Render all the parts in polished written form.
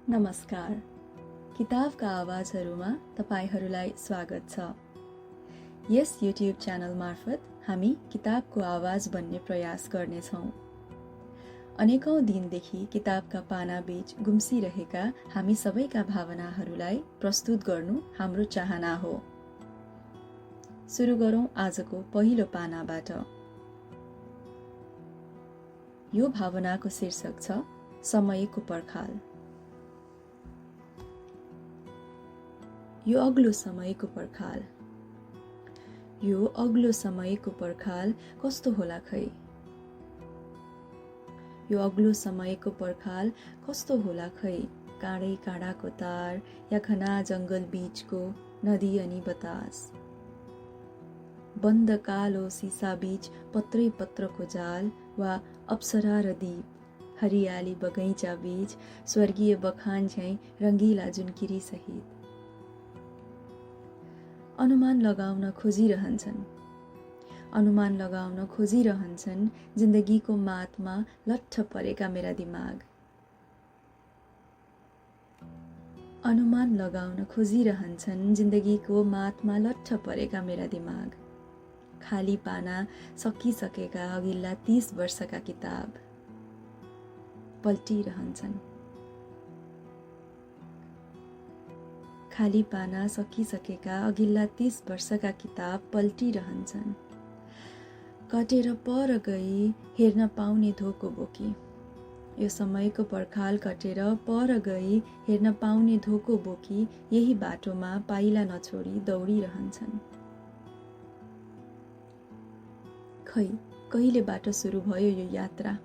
नमस्कार। किताबका आवाजहरूमा तपाईहरूलाई स्वागत छ। यस युट्युब च्यानल मार्फत हामी किताबको आवाज बन्ने प्रयास गर्नेछौँ। अनेकौं दिनदेखि किताबका पानाबीच गुम्सिरहेका हामी सबैका भावनाहरूलाई प्रस्तुत गर्नु हाम्रो चाहना हो। सुरु गरौँ आजको पहिलो पानाबाट। यो भावनाको शीर्षक छ समयको पर्खाल। यो अग्लो समयको पर्खाल। यो अग्लो समयको पर्खाल कस्तो होला खै? यो अग्लो समयको पर्खाल कस्तो होला खै? काँडै काँडाको तार या घना जंगल बीचको नदी अनि बतास, बन्द कालो सिसा बीच पत्रै पत्रको जाल वा अप्सरा र दीप, हरियाली बगैँचा बीच स्वर्गीय बखान झैं रंगीला जुनकिरी सहित अनुमान लगाउन खोजिरहन्छन् जिन्दगीको मातमा लट्ठ परेका मेरा दिमाग। अनुमान लगाउन खोजिरहन्छन् जिन्दगीको मातमा लट्ठ परेका मेरा दिमाग। खाली पाना सकिसकेका अघिल्ला 30 वर्षका किताब पल्टिरहन्छन्। खाली पाना सकिसकेका अघिल्ला 30 वर्षका किताब पल्टिरहन्छन्। कटेर पर गई हेर्न पाउने धोको बोकी। यो समयको पर्खाल कटेर पर गई हेर्न पाउने धोको बोकी यही बाटोमा पाइला नछोडी दौडिरहन्छन्। खै कहिलेबाट सुरु भयो यो यात्रा?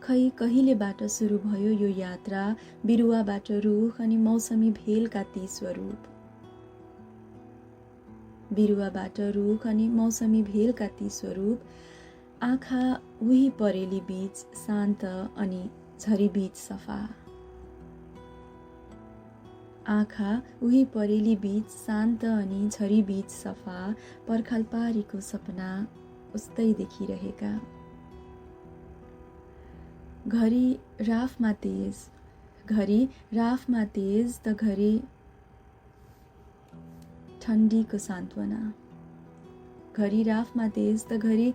खै कहिलेबाट सुरु भयो यो यात्रा? बिरुवाबाट रुख अनि मौसमी भेलका ती स्वरूप। बिरुवाबाट रुख अनि मौसमी भेलका ती स्वरूप। आँखा उही परेली बीच शान्त अनि झरी बीच सफा। आँखा उही परेली बीच शान्त अनि झरी बीच सफा। पर्खाल पारीको सपना उस्तै देखिरहेका। घरी राफमा तेज त घरी ठण्डीको सान्त्वना। घरी राफमा तेज त घरी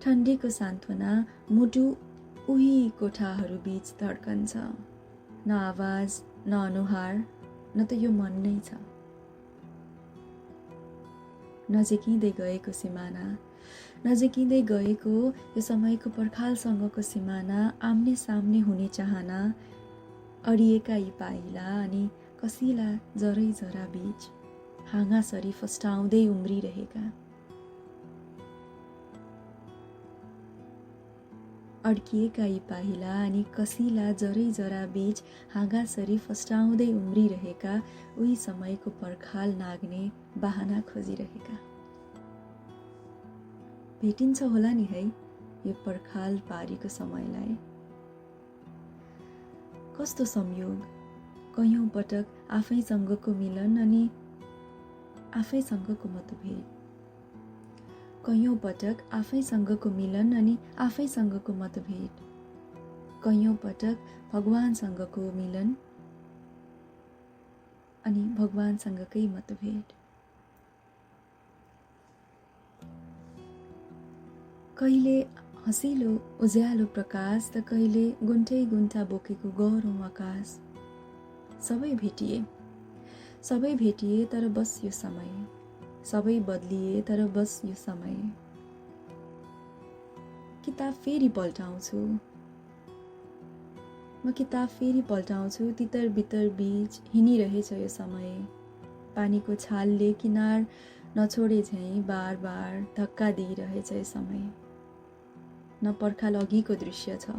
ठण्डीको सान्त्वना। मुटु उही कोठाहरू बीच धड्कन्छ। न आवाज न अनुहार न त यो मन नै छ। नजिकिँदै गएको सिमाना, नजिकिँदै गएको यो समयको पर्खालसँगको सिमाना। आम्ने सामने हुने चाहना। अडिएका यी पाइला अनि कसिला जरै जरा बीच हाँगासरी फस्टाउँदै उम्रिरहेका। अड्किएका यी पाइला अनि कसिला जरै जरा बीच हाँगासरी फस्टाउँदै उम्रिरहेका। उही समयको पर्खाल नाग्ने बहाना खोजिरहेका। भेटिन्छ होला नि है यो पर्खाल पारीको समयलाई। कस्तो संयोग, कयौं पटक आफैसँगको मिलन अनि आफैसँगको मतभेद। कयौं पटक आफैसँगको मिलन अनि आफैसँगको मतभेद। कयौं पटक भगवानसँगको मिलन अनि भगवानसँगकै मतभेद। कहिले हँसिलो उज्यालो प्रकाश त कहिले गुन्ठै गुन्ठा बोकेको गह्रौँ आकाश। सबै भेटिए तर बस यो समय। सबै बदलिए तर बस यो समय। किताब फेरि पल्टाउँछु म किताब फेरि पल्टाउँछु। तितर बितर बीच हिँडिरहेछ यो समय। पानीको छालले किनार नछोडे झैं बार बार धक्का दिइरहेछ यो समय। न पर्खाल अघिको दृश्य छ,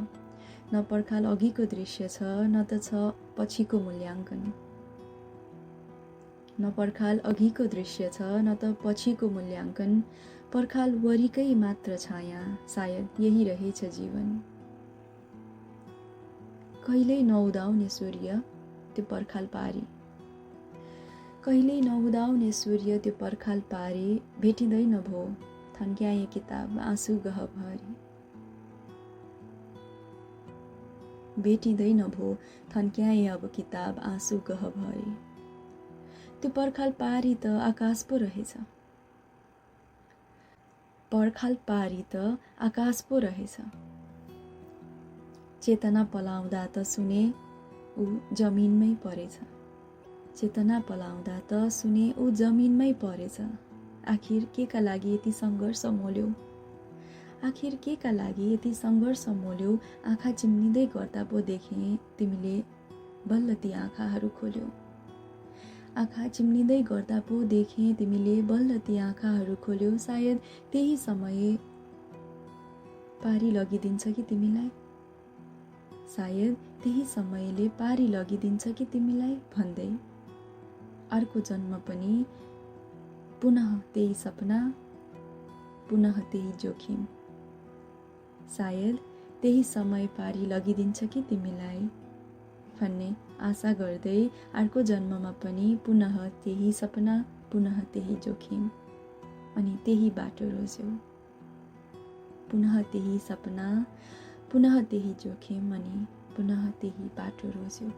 न पर्खाल अघिको दृश्य छ, न त छ पछिको मूल्याङ्कन। न पर्खाल अघिको दृश्य छ, न त पछिको मूल्याङ्कन। पर्खाल वरिकै मात्र छाया, सायद यही रहेछ जीवन। कहिल्यै नउदाउने सूर्य त्यो पर्खाल पारी। कहिल्यै नउदाउने सूर्य त्यो पर्खाल पारी। भेटिँदैन भो थन्क्याए किताब आँसु गहभरी। भेटिँदैन भो थन्क्याए अब किताब आँसु गह भए। त्यो पर्खाल पारी त आकाश पो रहेछ, पर्खाल पारी त आकाश पो रहेछ। चेतना पलाउँदा त सुने ऊ जमिनमै परेछ, चेतना पलाउँदा त सुने ऊ जमिनमै परेछ। आखिर के का लागि यति सङ्घर्ष मोल्यौ, आखिर के का लागि यति सङ्घर्ष मोल्यौ। आँखा चिम्लिँदै गर्दा पो देखेँ तिमीले बल्ल ती आँखाहरू खोल्यौ, आँखा चिम्लिँदै गर्दा पो देखेँ तिमीले बल्ल ती आँखाहरू खोल्यौ। सायद त्यही समय पारी लगिदिन्छ कि तिमीलाई, सायद त्यही समयले पारी लगिदिन्छ कि तिमीलाई भन्दै अर्को जन्म पनि पुनः त्यही सपना, पुनः त्यही जोखिम। सायद त्यही समय पारी लगिदिन्छ कि तिमीलाई भन्ने आशा गर्दै अर्को जन्ममा पनि पुनः त्यही सपना, पुनः त्यही जोखिम अनि त्यही बाटो रोज्यौ। पुनः त्यही सपना, पुनः त्यही जोखिम अनि पुनः त्यही बाटो रोज्यौ।